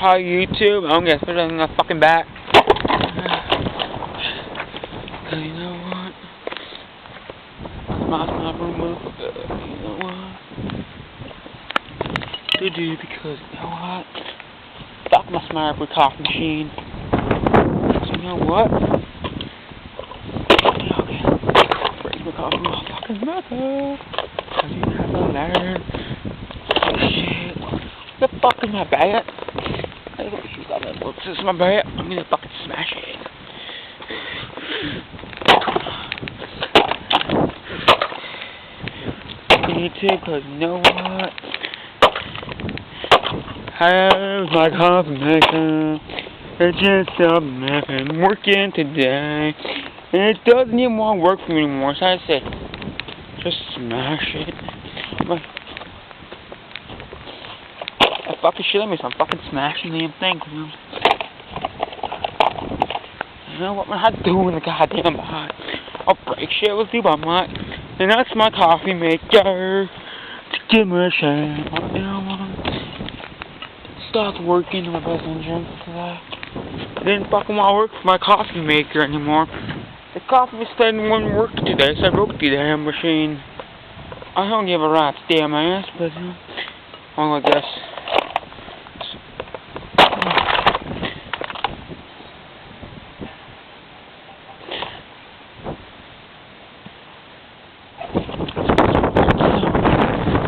Hi YouTube, I'm gonna put it on the fucking back. You know what? My room motherfucker. You know what? Because you know what? Fuck my smart with coffee machine. So you know what? Okay. Break my coffee motherfucking mother. Cause you have to learn. Oh shit. What the fuck is my bat? This is my bat. I'm gonna fucking smash it. YouTube, cause you know what? How's my coffee maker? It's just something I'm working today. And it doesn't even want to work for me anymore, so I said, just smash it. I fucking shit on me, so I'm fucking smashing the damn thing. You know what I'm not doing the goddamn pot. I'll break shit with you, but I'm not. And that's my coffee maker. To give me a shame. You know what? Stopped working in my best interest today. I didn't fucking want to work for my coffee maker anymore. The coffee machine wouldn't work today, so I broke the damn machine. I don't give a rat's damn ass, but well, I guess.